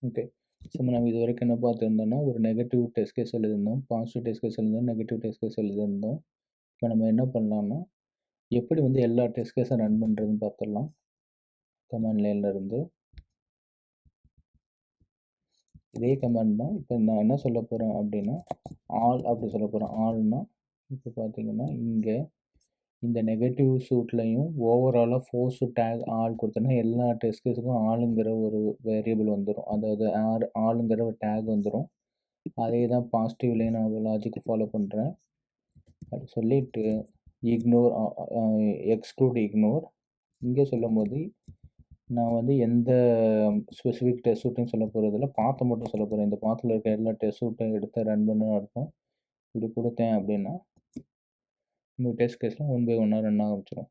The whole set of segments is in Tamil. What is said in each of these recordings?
ஓகே. ஸோ நம்ம இதுவரைக்கும் என்ன பார்த்துருந்தோம்னா, ஒரு நெகட்டிவ் டெஸ்ட் கேஸ் எழுதியிருந்தோம். பாசிட்டிவ் டெஸ்ட் கேஸ் எழுதியிருந்தோம். நெகட்டிவ் டெஸ்ட் கேஸ் எழுதியிருந்தோம். இப்போ நம்ம என்ன பண்ணலாம்னா, எப்படி வந்து எல்லா டெஸ்ட் கேஸும் ரன் பண்ணுறதுன்னு பார்த்துடலாம். கமாண்ட் லைன்ல இருந்து. இதே கமாண்ட் தான். இப்போ நான் என்ன சொல்ல போகிறேன் அப்படின்னா, ஆல் அப்படி சொல்ல போகிறேன். ஆல்னா இப்போ பார்த்தீங்கன்னா, இங்கே இந்த நெகட்டிவ் சூட்லையும் ஓவராலாக ஃபோர்ஸ் டேக் ஆல் கொடுத்தோன்னா எல்லா டெஸ்ட் கேஸுக்கும் ஆளுங்கிற ஒரு வேரியபிள் வந்துடும். அதாவது ஆளுங்கிற ஒரு டேக் வந்துடும். அதே தான் பாசிட்டிவ்லேயும் நான் லாஜிக் ஃபாலோ பண்ணுறேன். அப்படி சொல்லிவிட்டு இக்னோர் எக்ஸ்க்ளூட் இக்னோர் இங்கே சொல்லும் போது நான் வந்து எந்த ஸ்பெசிஃபிக் டெஸ்ட் சூட்டையும் சொல்ல போகிறதில்ல, பாத்தை மட்டும் சொல்ல போகிறேன். இந்த பாத்தில் இருக்க எல்லா டெஸ்ட் சூட்டையும் எடுத்து ரன் பண்ணுன்னு அர்த்தம். இப்படி கொடுத்தேன் அப்படின்னா இந்த டெஸ்ட் கேஸில் 1 பை 1 ரன் ஆரம்பிச்சிடும்.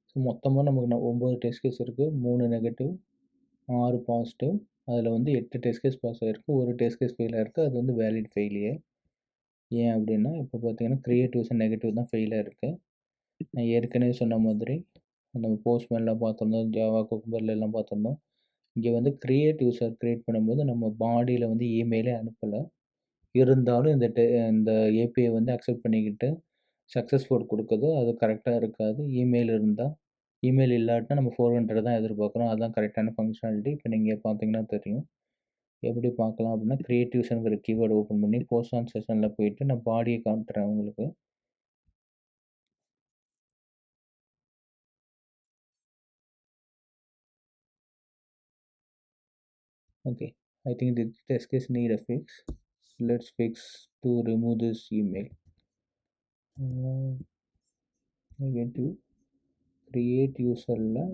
ஸோ மொத்தமாக நமக்கு 9 டெஸ்ட் கேஸ் இருக்குது. 3 நெகட்டிவ், 6 பாசிட்டிவ். அதில் வந்து 8 டெஸ்ட் கேஸ் பாஸ் ஆகிருக்கு. ஒரு டெஸ்ட் கேஸ் ஃபெயில் ஆகிருக்கு. அது வந்து வேலிட் ஃபெயிலியர். ஏன் அப்படின்னா இப்போ பார்த்தீங்கன்னா கிரியேட்டிவ்ஸ் அண்ட் நெகட்டிவ் தான் ஃபெயில் ஆகிருக்கு. நான் ஏற்கனவே சொன்ன மாதிரி நம்ம போஸ்ட்மேன்லாம் பார்த்துருந்தோம், ஜாவா குக்கும்பர்ல எல்லாம் பார்த்துருந்தோம். இங்கே வந்து கிரியேட் யூசர் கிரியேட் பண்ணும்போது நம்ம பாடியில் வந்து இமெயிலே அனுப்பலை. இருந்தாலும் இந்த ஏபிஐ வந்து அக்செப்ட் பண்ணிக்கிட்டு சக்ஸஸ் கோட் கொடுக்குது. அது கரெக்டாக இருக்காது. இமெயில் இருந்தால் இமெயில் இல்லாட்டினா நம்ம 400 தான் எதிர்பார்க்குறோம். அதுதான் கரெக்டான ஃபங்க்ஷனாலிட்டி. இப்போ நீங்கள் பார்த்தீங்கன்னா தெரியும். எப்படி பார்க்கலாம் அப்படின்னா கிரியேட் யூசர்ங்கிற கீவேர்டு ஓப்பன் பண்ணி போஸ்ட் ஆன் செஷனில் போயிட்டு நான் பாடியை காட்டுறேன் உங்களுக்கு. Okay, I think the test case need a fix. Let's fix to remove this email. Negative create userல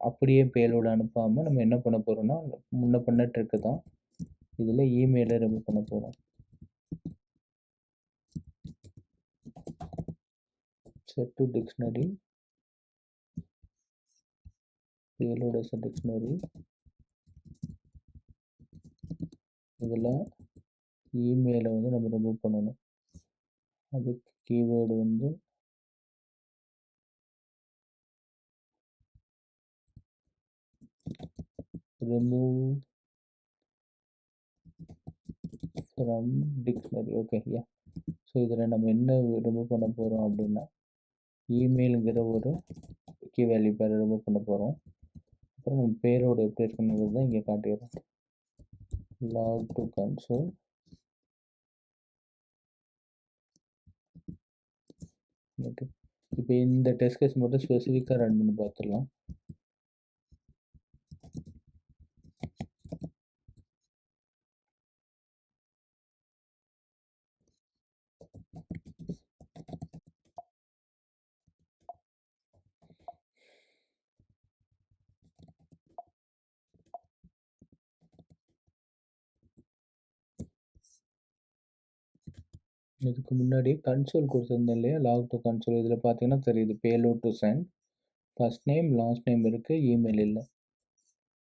அப்படியே பேலோடு அனுப்பாமல் நம்ம என்ன பண்ண போகிறோம்னா முன்ன பண்ண ட்ரிக்கு தான். இதில் இமெயிலை ரிமூவ் பண்ண போகிறோம். Set to dictionary, payload as a dictionary. இதில் இமெயிலை வந்து நம்ம ரிமூவ் பண்ணணும். அதுக்கு கீவேர்டு வந்து remove from dictionary. Okay, yeah. So இதில் நம்ம என்ன ரிமூவ் பண்ண போகிறோம் அப்படின்னா இமெயிலுங்கிற ஒரு கீ வேல்யூ பேரை ரிமூவ் பண்ண போகிறோம். அப்புறம் நம்ம பேரோடு எப்படி இருக்குங்கிறது தான் இங்கே காட்டிடுறோம். log to console. ஓகே, இப்போ இந்த டெஸ்ட் கேஸ் மட்டும் ஸ்பெசிஃபிக்காக ரன் பண்ணி பார்த்துடலாம். இதுக்கு முன்னாடி கன்சோல் கொடுத்துருந்தேன் இல்லையா, லாக் டு கன்சோல். இதில் பார்த்தீங்கன்னா தெரியுது payload to send, first name last name இருக்குது, இமெயில் இல்லை.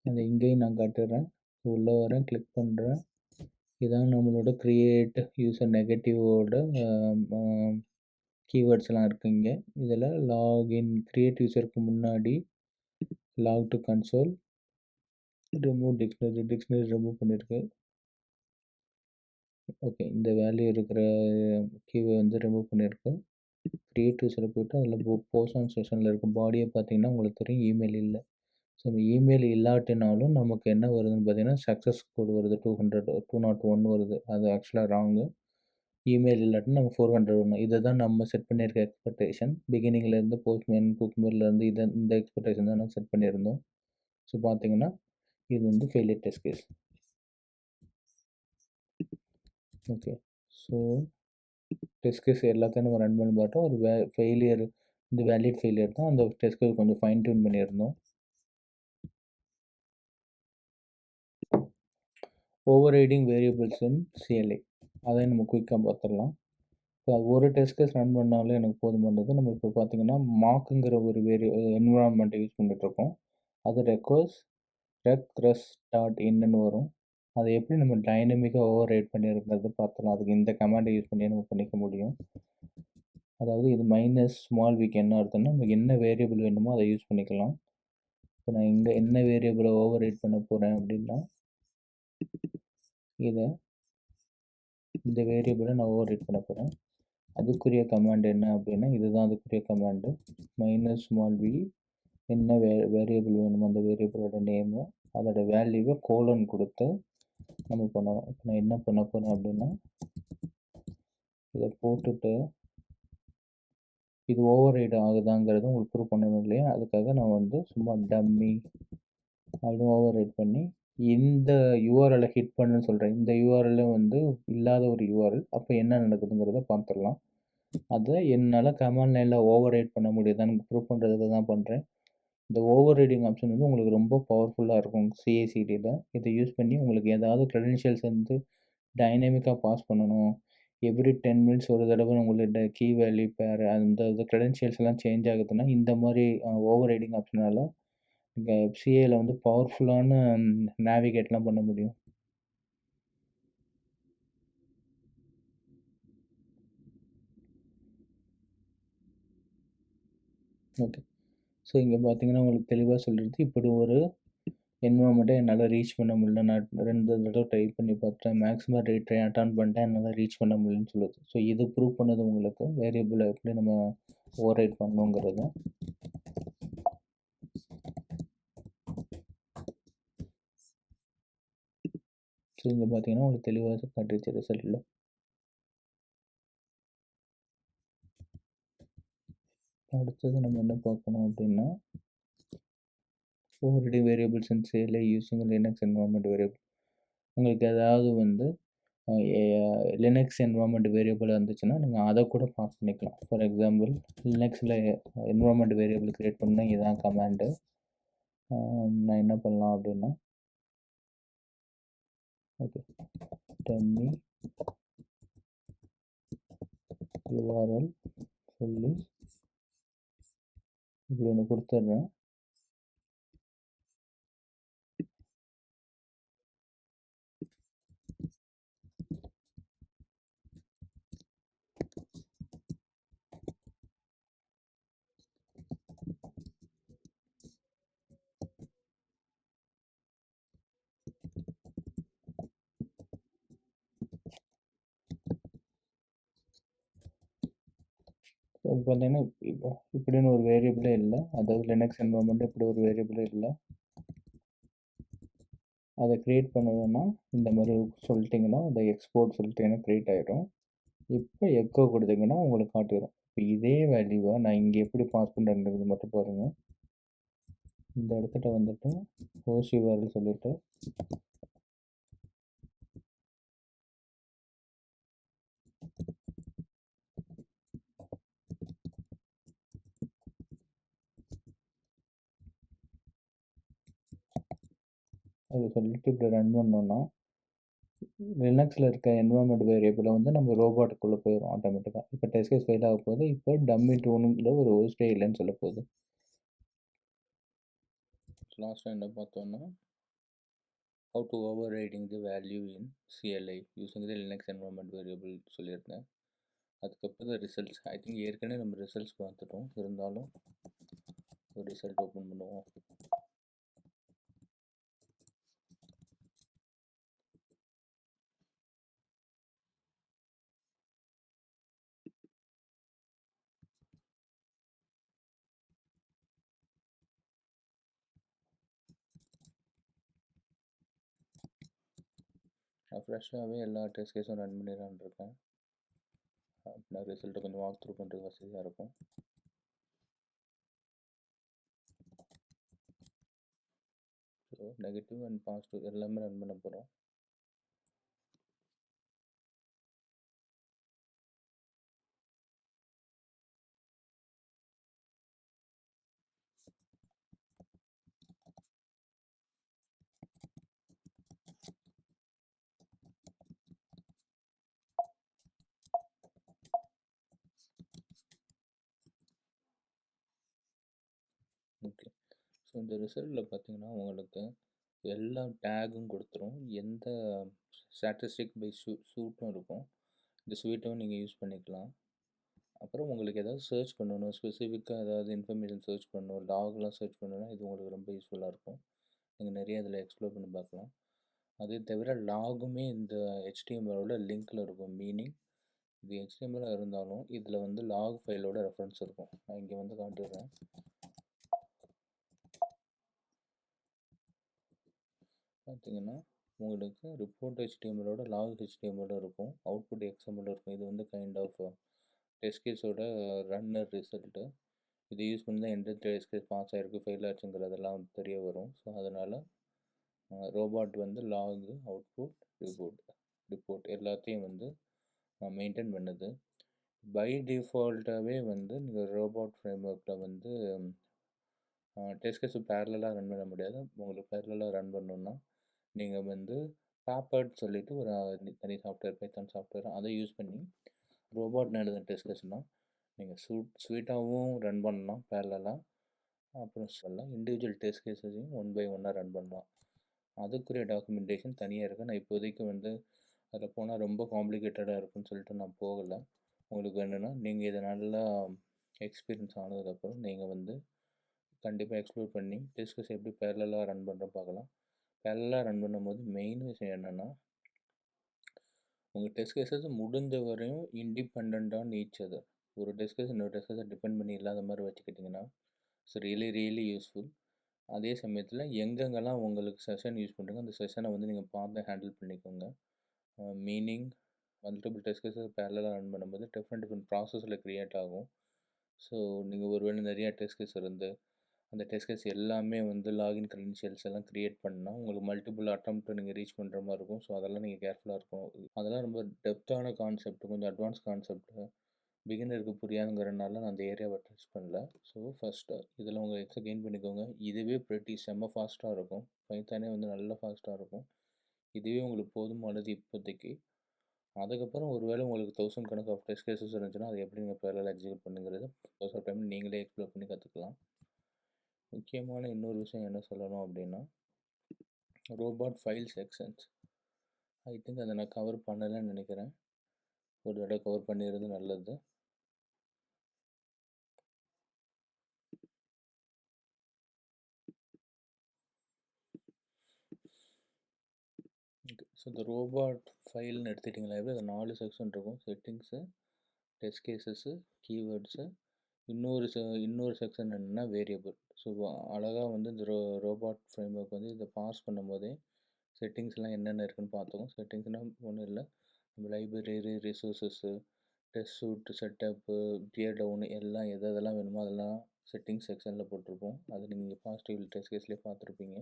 அதை இங்கேயும் நான் காட்டுறேன். உள்ளே வரேன், கிளிக் பண்ணுறேன். இதான் நம்மளோட கிரியேட் யூசர் நெகட்டிவோட கீவேர்ட்ஸ்லாம் இருக்குது இங்கே. இதில் லாகின் கிரியேட் யூசருக்கு முன்னாடி log to console, remove dictionary remove பண்ணியிருக்கு. ஓகே, இந்த வேல்யூ இருக்கிற கீவை வந்து ரிமூவ் பண்ணியிருக்கு. கிரியேட் யூசரை போய்ட்டு அதில் போஸ்ட் ஆன் செஷனில் இருக்கும் பாடியை பார்த்தீங்கன்னா உங்களுக்கு தெரியும் இமெயில் இல்லை. ஸோ இந்த இமெயில் இல்லாட்டினாலும் நமக்கு என்ன வருதுன்னு பார்த்தீங்கன்னா சக்ஸஸ் கோடு வருது, 201 வருது. அது ஆக்சுவலாக ராங்கு. இமெயில் இல்லாட்டினா நம்ம 400 வரணும். இதை தான் நம்ம செட் பண்ணியிருக்க எக்ஸ்பெக்டேஷன். பிகினிங்லேருந்து போஸ்ட்மேன் குக்கும்பர்லேருந்து இந்த எக்ஸ்பெக்டேஷன் தான் நம்ம செட் பண்ணியிருந்தோம். ஸோ பார்த்தீங்கன்னா இது வந்து failure test case. Okay, so test case எல்லாத்தையும் நம்ம ரன் பண்ணி பார்த்தோம். ஒரு ஃபெயிலியர், இந்த வேலிட் ஃபெயிலியர் தான். அந்த டெஸ்ட் கேஸ் கொஞ்சம் ஃபைன் டியூன் பண்ணியிருந்தோம். Over riding variables in CLI, அதையும் நம்ம குயிக்காக பார்த்துடலாம். இப்போ ஒரு டெஸ்ட் கேஸ் ரன் பண்ணாலும் எனக்கு போதுமானது. நம்ம இப்போ பார்த்தீங்கன்னா மார்க்குங்கிற ஒரு என்விரான்மெண்ட்டை யூஸ் பண்ணிகிட்ருக்கோம். அது ரெக்வஸ்ட் ரெக்ரெஸ் டாட் இன்னுன்னு வரும். அதை எப்படி நம்ம டைனமிக்காக ஓவர் ரைட் பண்ணியிருக்கிறது பார்த்துலாம். அதுக்கு இந்த கமாண்டை யூஸ் பண்ணி நம்ம பண்ணிக்க முடியும். அதாவது இது மைனஸ் ஸ்மால் விக்கு என்ன அர்த்தம்னா, நமக்கு என்ன வேரியபிள் வேணுமோ அதை யூஸ் பண்ணிக்கலாம். இப்போ நான் இங்கே என்ன வேரியபிளை ஓவர் ரைட் பண்ண போகிறேன் அப்படின்னா, இந்த வேரியபிளை நான் ஓவர் ரைட் பண்ண போகிறேன். அதுக்குரிய கமாண்ட் என்ன அப்படின்னா, இதுதான் அதுக்குரிய கமாண்டு. மைனஸ் ஸ்மால் வி என்ன வேரியபிள் வேணுமோ அந்த வேரியபிளோட நேமு, அதோட வேல்யூவை கோலன் கொடுத்து நம்ம பண்ணணும். இப்போ நான் என்ன பண்ண போகிறேன் அப்படின்னா, இதை போட்டுட்டு இது ஓவர் ரைட் ஆகுதாங்கிறத உங்களுக்கு ப்ரூவ் பண்ணணும் இல்லையா, அதுக்காக நான் வந்து சும்மா டம்மி அப்படின்னு ஓவர் ரைட் பண்ணி இந்த யூஆர்எல்லை ஹிட் பண்ணுன்னு சொல்கிறேன். இந்த யூஆர்எல்ல வந்து இல்லாத ஒரு யூஆர்எல். அப்போ என்ன நடக்குதுங்கிறத பார்த்துடலாம். அதை என்னால் கமாண்ட் லைனில் ஓவர் ரைட் பண்ண முடியுதான்னு ப்ரூவ் பண்ணுறதுக்கு தான் பண்ணுறேன். இந்த ஓவர் ரைடிங் ஆப்ஷன் வந்து உங்களுக்கு ரொம்ப பவர்ஃபுல்லாக இருக்கும் சிஐசிடியில். இதை யூஸ் பண்ணி உங்களுக்கு ஏதாவது க்ரெடென்ஷியல்ஸ் வந்து டைனமிக்காக பாஸ் பண்ணணும். எவ்ரி 10 மினிட்ஸ் ஒரு தடவை உங்களோட கீ வேல்யூ பேர் அந்த க்ரெடென்ஷியல்ஸ் எல்லாம் சேஞ்ச் ஆகுதுன்னா இந்த மாதிரி ஓவர் ரைடிங் ஆப்ஷனால் இங்கே சிஏல வந்து பவர்ஃபுல்லான நேவிகேட்லாம் பண்ண முடியும். ஓகே, ஸோ இங்கே பார்த்தீங்கன்னா உங்களுக்கு தெளிவாக சொல்லிடுது. இப்படி ஒரு என்வரான்மெண்ட்டை என்னால் ரீச் பண்ண முடியல. நான் 2 தடவை ட்ரை பண்ணி பார்த்தேன். மேக்ஸிமம் ட்ரை அட்டன் பண்ணிட்டேன். என்னால் ரீச் பண்ண முடியலன்னு சொல்லுது. ஸோ இது ப்ரூவ் பண்ணது உங்களுக்கு வேரியபிளை எப்படி நம்ம ஓவர் ரைட் பண்ணணுங்கிறது. ஸோ இங்கே பார்த்தீங்கன்னா உங்களுக்கு தெளிவாக காட்டிடுச்சு ரிசல்ட்டில். அடுத்தது நம்ம என்ன பார்க்கணும் அப்படின்னா, overriding variables in CLI using Linux environment variable. உங்களுக்கு ஏதாவது வந்து லினக்ஸ் என்வரான்மெண்ட் வேரியபிள் இருந்துச்சுன்னா நீங்கள் அதை கூட பாஸ் பண்ணிக்கலாம். ஃபார் எக்ஸாம்பிள் லினக்ஸில் என்வரான்மெண்ட் வேரியபிள் க்ரியேட் பண்ணால் இதுதான் கமாண்டு. நான் என்ன பண்ணலாம் அப்படின்னா, ஓகே டம்மி யூஆர்எல் சொல்லி இப்படி ஒன்று கொடுத்துட்றேன். இப்போ பார்த்தீங்கன்னா இப்போ இப்படின்னு ஒரு வேரியபிளே இல்லை. அதாவது லினக்ஸ் என்வரான்மெண்ட் இப்படி ஒரு வேரியபிளே இல்லை. அதை க்ரியேட் பண்ணணும்னா இந்த மாதிரி சொல்லிட்டிங்கன்னா அதை எக்ஸ்போர்ட் சொல்லிட்டீங்கன்னா க்ரியேட் ஆகிடும். இப்போ எக்கோ கொடுத்தீங்கன்னா உங்களுக்கு காட்டிடும். இப்போ இதே வேல்யூவை நான் இங்கே எப்படி பாஸ் பண்ணுறேங்கிறது மட்டும் பாருங்கள். இந்த இடத்துல வந்துட்டு ஹோஸ்ட் யூஆர்எல் சொல்லிவிட்டு அது சொல்லிட்டு இப்படி ரன் பண்ணோன்னா லினக்ஸில் இருக்க என்வரான்மெண்ட் வேரியபிளை வந்து நம்ம ரோபாட்டுக்குள்ளே போயிடும் ஆட்டோமேட்டிக்காக. இப்போ டெஸ்ட் கேஸ் ஃபெயில் ஆக போகுது. இப்போ டம்மி டூனுங்கிற ஒரு ஹோஸ்டே இல்லைன்னு சொல்ல போகுது. லாஸ்ட்டாக என்ன பார்த்தோன்னா, how to over riding the value in CLI using the Linux environment variable சொல்லியிருந்தேன். அதுக்கப்புறம் ரிசல்ட்ஸ் ஐ திங்க் ஏற்கனவே நம்ம ரிசல்ட்ஸ் பார்த்துட்டோம். இருந்தாலும் ஒரு ரிசல்ட் ஓப்பன் பண்ணுவோம். நான் ஃப்ரெஷ்ஷாகவே எல்லா டெஸ்ட் கேஸும் ரன் பண்ணிடலான் இருக்கேன். அப்படின்னா ரிசல்ட்டை கொஞ்சம் வாக் த்ரூ பண்ணுறது வசதியாக இருக்கும். ஸோ நெகட்டிவ் அண்ட் பாசிட்டிவ் எல்லாமே ரன் பண்ண போகிறோம். ஓகே, ஸோ இந்த ரிசல்ட்டில் பார்த்தீங்கன்னா உங்களுக்கு எல்லா டேகும் கொடுத்துரும். எந்த ஸ்டாட்டிஸ்டிக் பை சூட்டும் இருக்கும். இந்த ஸ்வீட்டும் நீங்கள் யூஸ் பண்ணிக்கலாம். அப்புறம் உங்களுக்கு ஏதாவது சர்ச் பண்ணணும், ஸ்பெசிஃபிக்காக ஏதாவது இன்ஃபர்மேஷன் சர்ச் பண்ணணும், லாக்லாம் சர்ச் பண்ணணும்னா இது உங்களுக்கு ரொம்ப யூஸ்ஃபுல்லாக இருக்கும். நீங்கள் நிறைய இதில் எக்ஸ்ப்ளோர் பண்ணி பார்க்கலாம். அதே தவிர லாகுமே இந்த ஹெச்டிஎம்எலோட லிங்க்கில் இருக்கும். மீனிங் இது ஹெச்டிஎம்எல் இருந்தாலும் இதில் வந்து லாக் ஃபைலோட ரெஃபரன்ஸ் இருக்கும். நான் இங்கே வந்து காட்டிடுறேன். பார்த்தீங்கன்னா உங்களுக்கு ரிப்போர்ட் ஹெச்டிஎம்எலோட லாக் ஹெச்டிஎம்எல் இருக்கும், அவுட்புட் எக்ஸ்எம்எல் இருக்கும். இது வந்து கைண்ட் ஆஃப் டெஸ்ட் கேஸோட ரன்னர் ரிசல்ட்டு. இது யூஸ் பண்ணி தான் எந்த டெஸ்ட் கேஸ் பாஸ் ஆகிருக்கு, ஃபெயில் ஆச்சுங்கிறதெல்லாம் தெரிய வரும். ஸோ அதனால் ரோபாட் வந்து லாகு, அவுட்புட், ரிப்போர்ட் எல்லாத்தையும் வந்து மெயின்டைன் பண்ணுது. பை டிஃபால்ட்டாகவே வந்து நீங்கள் ரோபாட் ஃப்ரேம் ஒர்க்கில் வந்து டெஸ்ட் கேஸை பேரலாக ரன் பண்ண முடியாது. உங்களுக்கு பேரலாக ரன் பண்ணணுன்னா நீங்கள் வந்து பேப்பர்ட் சொல்லிவிட்டு ஒரு தனி சாஃப்ட்வேர், பைத்தான் சாஃப்ட்வேர் அதை யூஸ் பண்ணி ரோபாட் எழுதுன டெஸ்ட் கேஸ்னால் நீங்கள் ஸ்வீட்டாகவும் ரன் பண்ணலாம் பேரலாக. அப்புறம் சொல்லலாம் இண்டிவிஜுவல் டெஸ்ட் கேஸஸையும் ஒன் பை ஒன்னாக ரன் பண்ணலாம். அதுக்குரிய டாக்குமெண்டேஷன் தனியாக இருக்குது. நான் இப்போதைக்கு வந்து அதில் போனால் ரொம்ப காம்ப்ளிகேட்டடாக இருக்குன்னு சொல்லிட்டு நான் போகலை. உங்களுக்கு வேணும்னா நீங்கள் இதை நல்லா எக்ஸ்பீரியன்ஸ் ஆனதுக்கப்புறம் நீங்கள் வந்து கண்டிப்பாக எக்ஸ்ப்ளோர் பண்ணி டெஸ்ட் கேஸ் எப்படி பேரலாக ரன் பண்ணுற பார்க்கலாம். பேரலாக ரன் பண்ணும்போது மெயின் விஷயம் என்னென்னா, உங்கள் டெஸ்ட் கேஸஸ் முடிஞ்ச வரையும் இண்டிபெண்ட்டாக ஈச் அதர். ஒரு டெஸ்ட் கேஸ் இன்னொரு டெஸ்ட் கேஸை டிபெண்ட் பண்ணி இல்லாத மாதிரி வச்சுக்கிட்டிங்கன்னா ஸோ ரியலி யூஸ்ஃபுல். அதே சமயத்தில் எங்கெங்கெல்லாம் உங்களுக்கு செஷன் யூஸ் பண்ணுறீங்க அந்த செஷனை வந்து நீங்கள் பார்த்து ஹேண்டில் பண்ணிக்கோங்க. மீனிங் மல்டிபிள் டெஸ்ட் கேஸஸ் பேரலாக ரன் பண்ணும்போது டிஃப்ரெண்ட் ப்ராசஸில் க்ரியேட் ஆகும். ஸோ நீங்கள் ஒருவேளை நிறையா டெஸ்ட் கேஸ் இருந்து அந்த டெஸ்ட் கேஸ் எல்லாமே வந்து லாகின் க்ரெடென்ஷியல்ஸ் எல்லாம் க்ரியேட் பண்ணால் உங்களுக்கு மல்டிபிள் அட்டம்ப்ட் நீங்கள் ரீச் பண்ணுற மாதிரி இருக்கும். ஸோ அதெல்லாம் நீங்கள் கேர்ஃபுல்லாக இருக்கணும். அதெல்லாம் ரொம்ப டெப்த்தான கான்செப்ட், கொஞ்சம் அட்வான்ஸ் கான்செப்ட்டு, பிகினருக்கு புரியாதுங்கிறனால நான் அந்த ஏரியாவை டச் பண்ணல. ஸோ ஃபஸ்ட்டு இதில் உங்கள் எக்ஸை கெயின் பண்ணிக்கோங்க. இதுவே ப்ரெட்டி செம்ம ஃபாஸ்ட்டாக இருக்கும். பைத்தானே வந்து நல்லா ஃபாஸ்ட்டாக இருக்கும். இதுவே உங்களுக்கு போதுமானது இப்போதைக்கு. அதுக்கப்புறம் ஒருவேளை உங்களுக்கு 1000 கணக்கு ஆஃப் டெஸ்ட் கேஸஸ் இருந்துச்சுன்னா அதை எப்படி நீங்கள் பேரலாக எக்ஸிக்யூட் பண்ணுங்கிறது ஃபர்ஸ்ட் டைம் நீங்களே எக்ஸ்ப்ளோர் பண்ணி கற்றுக்கலாம். முக்கியமான இன்னொரு விஷயம் என்ன சொல்லணும் அப்படின்னா, robot file sections. I think அதை நான் கவர் பண்ணலைன்னு நினைக்கிறேன். ஒரு தடவை கவர் பண்ணிடுறது நல்லது. ஓகே, ஸோ இந்த ரோபாட் ஃபைல்னு எடுத்துக்கிட்டிங்கனாவே அது 4 செக்ஷன் இருக்கும். செட்டிங்ஸு, டெஸ்ட் கேஸஸ்ஸு, கீவேர்ட்ஸு, இன்னொரு செக்ஷன் என்னென்னா வேரியபிள். ஸோ அழகாக வந்து இந்த ரோபாட் ஃப்ரேம் ஒர்க் வந்து இதை பாஸ் பண்ணும் போதே செட்டிங்ஸ்லாம் என்னென்ன இருக்குதுன்னு பார்த்தோம். செட்டிங்ஸ்னால் ஒன்றும் இல்லை, நம்ம library, resources, test suite, setup, tear down எல்லாம் எதெல்லாம் வேணுமோ அதெல்லாம் செட்டிங்ஸ் செக்ஷனில் போட்டிருப்போம். அது நீங்கள் பாசிட்டிவ் டெஸ்ட் கேஸ்லேயே பார்த்துருப்பீங்க.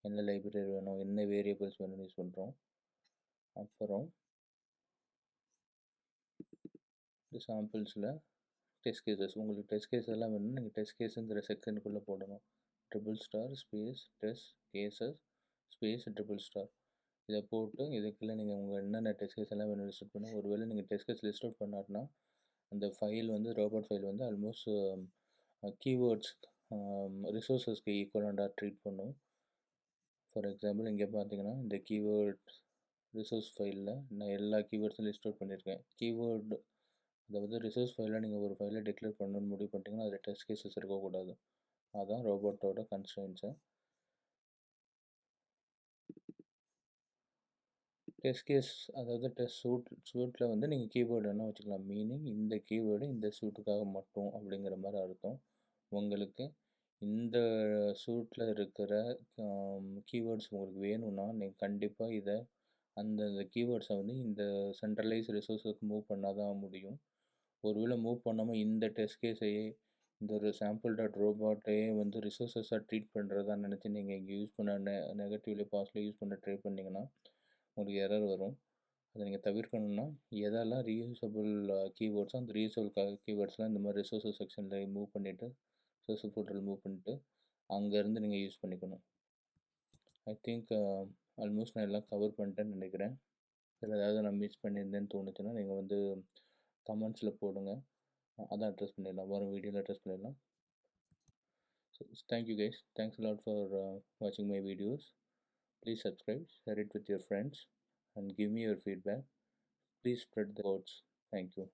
என்ன லைப்ரரி வேணும், என்ன வேரியபிள்ஸ் வேணும்னு யூஸ் பண்ணுறோம். அப்புறம் இந்த சாம்பிள்ஸில் டெஸ்ட் கேஸஸ், உங்களுக்கு டெஸ்ட் கேஸ் எல்லாம் வேணும்னா நீங்கள் டெஸ்ட் கேஸுங்கிற செக்ஷனுக்குள்ளே போடணும். Triple star space test cases space triple star இதை போட்டு இதுக்குள்ளே நீங்கள் உங்கள் என்னென்ன டெஸ்ட் கேஸ் எல்லாம் வேணும் லிஸ்ட் அவுட் பண்ணணும். ஒருவேளை நீங்கள் டெஸ்ட் கேஸ் லிஸ்ட் அவுட் பண்ணாட்டினா அந்த ஃபைல் வந்து ரோபாட் ஃபைல் வந்து ஆல்மோஸ்ட் கீவேர்ட்ஸ் ரிசோர்ஸஸ்க்கு ஈக்குவலண்டாக ட்ரீட் பண்ணும். ஃபார் எக்ஸாம்பிள் இங்கே பார்த்தீங்கன்னா இந்த கீவேர்ட் ரிசோர்ஸ் ஃபைலில் நான் எல்லா கீவேர்ட்ஸும் லிஸ்ட் அவுட் பண்ணியிருக்கேன். கீவேர்டு அதாவது ரிசோர்ஸ் ஃபைலில் நீங்கள் ஒரு ஃபைலை டிக்ளேர் பண்ணணும்னு முடிவு பண்ணிட்டீங்கன்னா அதில் டெஸ்ட் கேஸஸ் இருக்கக்கூடாது. அதுதான் ரோபோட்டோட கன்ஸ்ட்ரெயின்ஸு. டெஸ்ட் கேஸ் அதாவது டெஸ்ட் சூட்டில் வந்து நீங்கள் கீவேர்டு என்ன வச்சுக்கலாம். மீனிங் இந்த கீவேர்டு இந்த சூட்டுக்காக மட்டும் அப்படிங்கிற மாதிரி அர்த்தம். உங்களுக்கு இந்த சூட்டில் இருக்கிற கீவேர்ட்ஸ் உங்களுக்கு வேணும்னா நீங்கள் கண்டிப்பாக இதை அந்த கீவேர்ட்ஸை வந்து இந்த சென்ட்ரலைஸ் ரிசோர்ஸுக்கு மூவ் பண்ணால் தான் முடியும். ஒருவேளை மூவ் பண்ணாமல் இந்த டெஸ்ட் கேஸையே இந்த ஒரு சாம்பிள் டாட் ரோபாட்டையே வந்து ரிசோர்ஸஸாக ட்ரீட் பண்ணுறதா நினச்சி நீங்கள் இங்கே யூஸ் பண்ண நெகட்டிவ்லி பாசிட்டிவ் யூஸ் பண்ண ட்ரை பண்ணிங்கன்னா உங்களுக்கு எரர் வரும். அதை நீங்கள் தவிர்க்கணும்னா எதெல்லாம் ரீயூசபிள் கீவேர்ட்ஸோ அந்த ரீயூசபிள் கீவேர்ட்ஸ்லாம் இந்த மாதிரி ரிசோர்ஸஸ் செக்ஷனில் மூவ் பண்ணிவிட்டு ரிசோர்ஸ் ஃபோல்டரில் மூவ் பண்ணிவிட்டு அங்கேருந்து நீங்கள் யூஸ் பண்ணிக்கணும். ஐ திங்க் ஆல்மோஸ்ட் நான் எல்லாம் கவர் பண்ணிட்டேன்னு நினைக்கிறேன். இதில் ஏதாவது நான் மிஸ் பண்ணியிருந்தேன்னு தோணுச்சுன்னா நீங்கள் வந்து கமெண்ட்ஸில் போடுங்க, அதான் அட்ரஸ் பண்ணிடலாம், வரும் வீடியோவில் அட்ரஸ் பண்ணிடலாம். So thank you guys, thanks a lot for watching my videos. Please subscribe, share it with your friends, and give me your feedback. Please spread the words. Thank you.